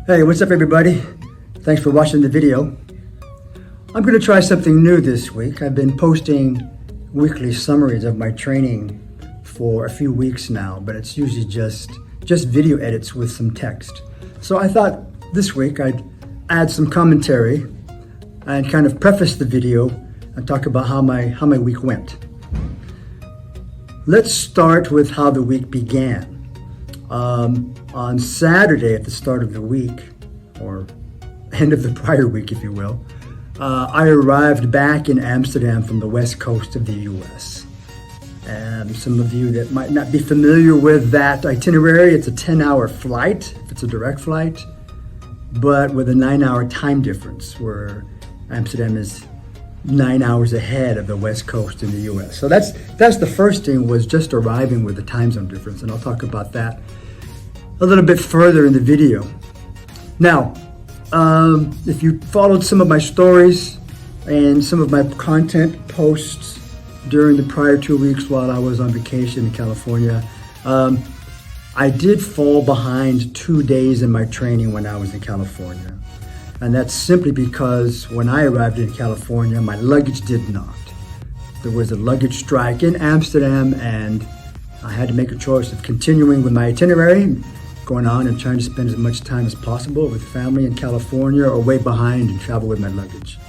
Hey, what's up everybody? Thanks for watching the video. I'm going to try something new this week. I've been posting weekly summaries of my training for a few weeks now, but it's usually just video edits with some text. So I thought this week I'd add some commentary and kind of preface the video and talk about how my week went. Let's start with how the week began. On Saturday at the start of the week, or end of the prior week if you will, I arrived back in Amsterdam from the west coast of the US. And some of you that might not be familiar with that itinerary, it's a 10-hour flight, if it's a direct flight, but with a 9-hour time difference where Amsterdam is 9 hours ahead of the west coast in the US. So that's the first thing, was just arriving with the time zone difference, and I'll talk about that a little bit further in the video. Now, if you followed some of my stories and some of my content posts during the prior 2 weeks while I was on vacation in California, I did fall behind 2 days in my training when I was in California. And that's simply because when I arrived in California, my luggage did not. There was a luggage strike in Amsterdam, and I had to make a choice of continuing with my itinerary, going on and trying to spend as much time as possible with family in California, or wait behind and travel with my luggage.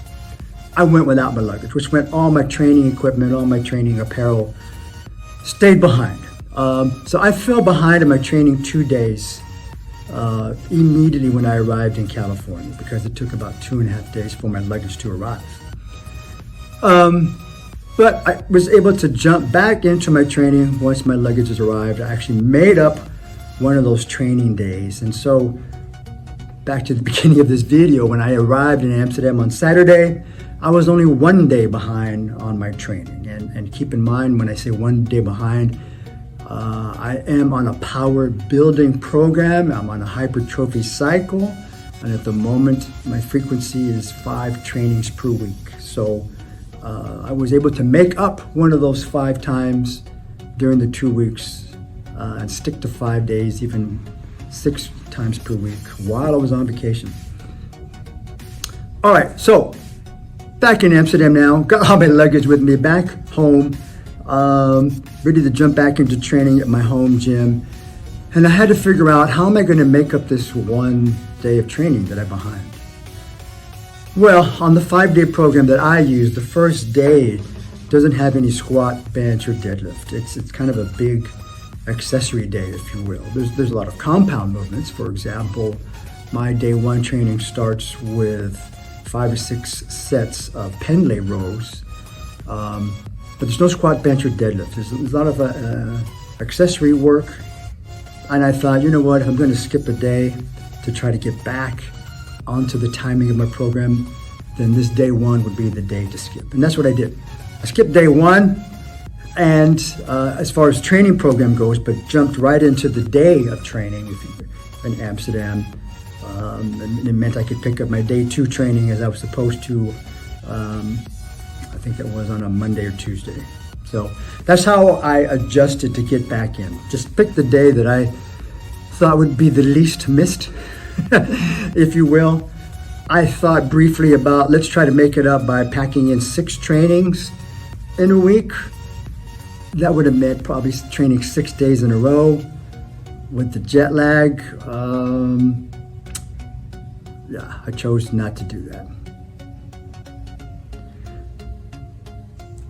I went without my luggage, which meant all my training equipment, all my training apparel stayed behind. So I fell behind in my training 2 days immediately when I arrived in California, because it took about 2.5 days for my luggage to arrive. But I was able to jump back into my training once my luggage has arrived. I actually made up one of those training days. And so back to the beginning of this video, when I arrived in Amsterdam on Saturday, I was only 1 day behind on my training. And keep in mind, when I say 1 day behind, I am on a power building program. I'm on a hypertrophy cycle. And at the moment, my frequency is 5 trainings per week. So I was able to make up one of those 5 times during the 2 weeks and stick to 5 days, even 6 times per week while I was on vacation. All right, so back in Amsterdam now, got all my luggage with me back home, ready to jump back into training at my home gym. And I had to figure out, how am I gonna make up this 1 day of training that I'm behind? Well, on the 5-day program that I use, the first day doesn't have any squat, bench, or deadlift. It's kind of a big accessory day, if you will. There's a lot of compound movements. For example, my day 1 training starts with 5 or 6 sets of pendlay rows, but there's no squat, bench, or deadlift. There's a lot of accessory work, and I thought, you know what, if I'm going to skip a day to try to get back onto the timing of my program, then this day 1 would be the day to skip. And that's what I did. I skipped day 1, and as far as training program goes, but jumped right into the day of training in Amsterdam. And it meant I could pick up my day 2 training as I was supposed to. I think that was on a Monday or Tuesday. So that's how I adjusted to get back in. Just picked the day that I thought would be the least missed, if you will. I thought briefly about, let's try to make it up by packing in 6 trainings in a week. That would have meant probably training 6 days in a row with the jet lag. Yeah, I chose not to do that.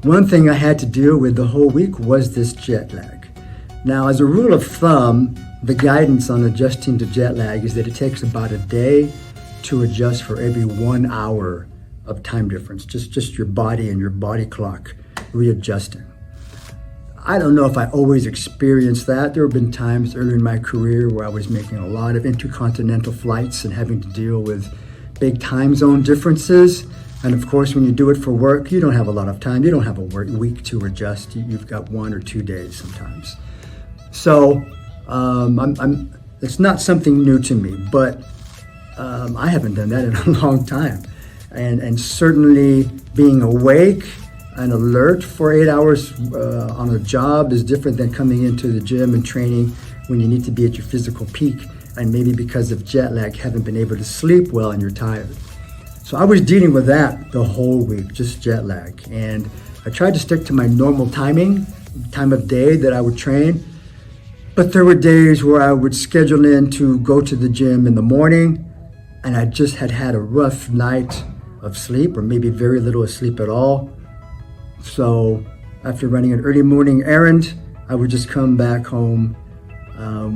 One thing I had to deal with the whole week was this jet lag. Now, as a rule of thumb, the guidance on adjusting to jet lag is that it takes about a day to adjust for every 1 hour of time difference, just your body and your body clock readjusting. I don't know if I always experienced that. There have been times earlier in my career where I was making a lot of intercontinental flights and having to deal with big time zone differences. And of course, when you do it for work, you don't have a lot of time. You don't have a week to adjust. You've got 1 or 2 days sometimes. So it's not something new to me, but I haven't done that in a long time. And certainly being awake and alert for 8 hours on a job is different than coming into the gym and training when you need to be at your physical peak and maybe because of jet lag, haven't been able to sleep well and you're tired. So I was dealing with that the whole week, just jet lag. And I tried to stick to my normal time of day that I would train. But there were days where I would schedule in to go to the gym in the morning, and I just had a rough night of sleep, or maybe very little sleep at all. So after running an early morning errand, I would just come back home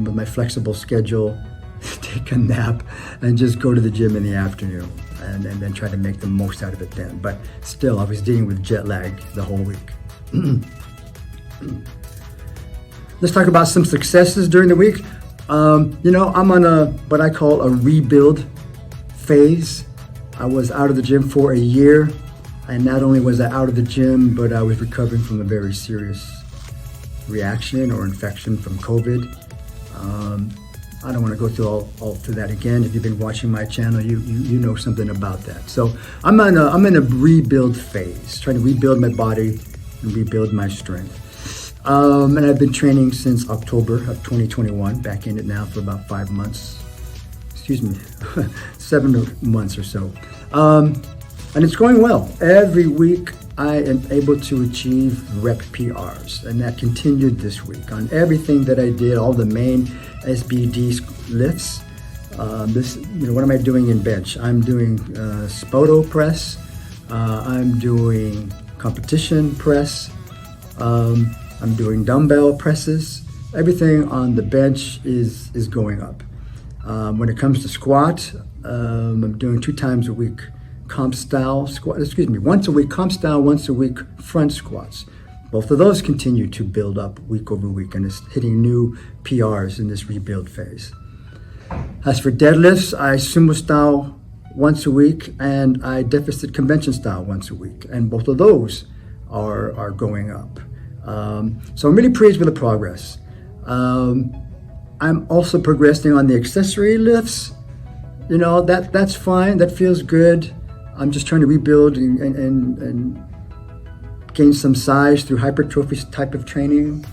with my flexible schedule, take a nap, and just go to the gym in the afternoon, and then try to make the most out of it then. But still, I was dealing with jet lag the whole week. Let's talk about some successes during the week. I'm on what I call a rebuild phase. I was out of the gym for a year, and not only was I out of the gym, but I was recovering from a very serious reaction or infection from COVID. I don't want to go through all through that again. If you've been watching my channel, you know something about that. So I'm in a rebuild phase, trying to rebuild my body and rebuild my strength. And I've been training since October of 2021, back in it now for about 5 months. 7 months or so. And it's going well. Every week I am able to achieve rep PRs, and that continued this week on everything that I did, all the main SBD lifts. What am I doing in bench? I'm doing Spoto press. I'm doing competition press. I'm doing dumbbell presses. Everything on the bench is going up. When it comes to squat, I'm doing 2 times a week comp style squat. Once a week comp style, once a week front squats. Both of those continue to build up week over week, and it's hitting new PRs in this rebuild phase. As for deadlifts, I sumo style once a week, and I deficit convention style once a week, and both of those are going up. So I'm really pleased with the progress. I'm also progressing on the accessory lifts. That's fine. That feels good. I'm just trying to rebuild and gain some size through hypertrophy type of training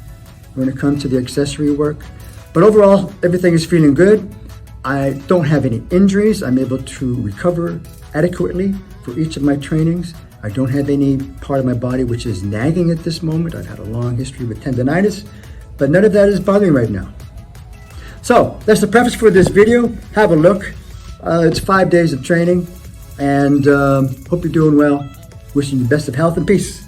when it comes to the accessory work. But overall, everything is feeling good. I don't have any injuries. I'm able to recover adequately for each of my trainings. I don't have any part of my body which is nagging at this moment. I've had a long history with tendonitis, but none of that is bothering right now. So that's the preface for this video. Have a look. It's 5 days of training, and hope you're doing well. Wishing you the best of health and peace.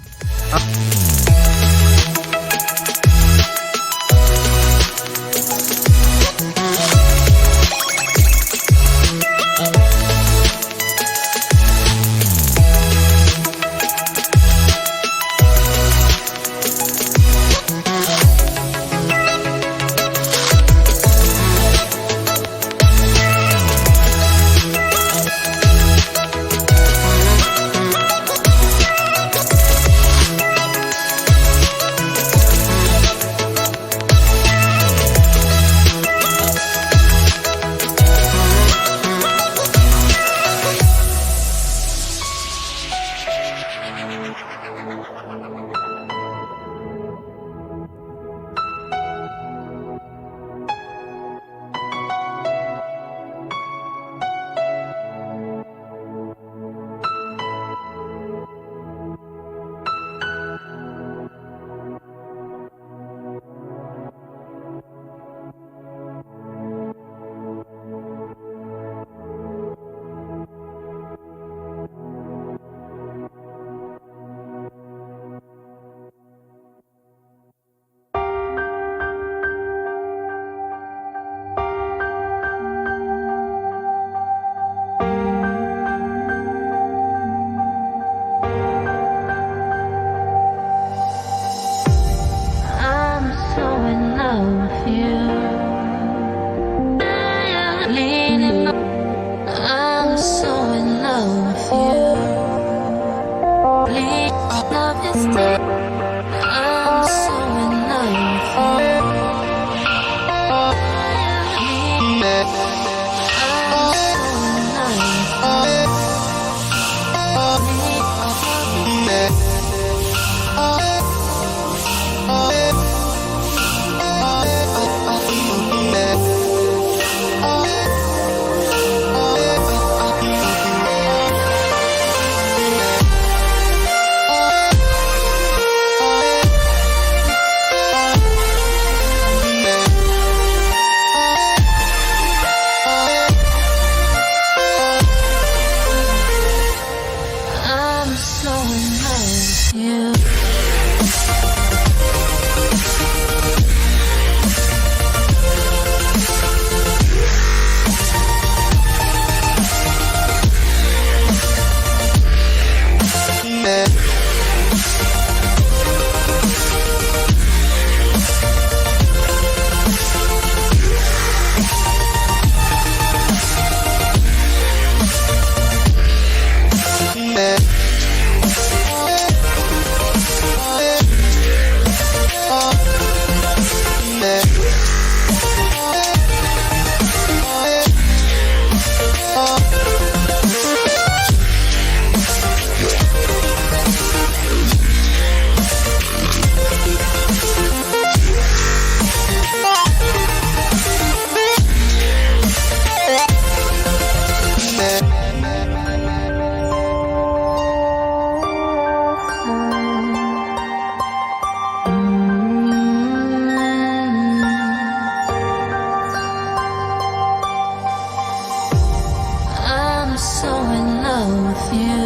Yeah.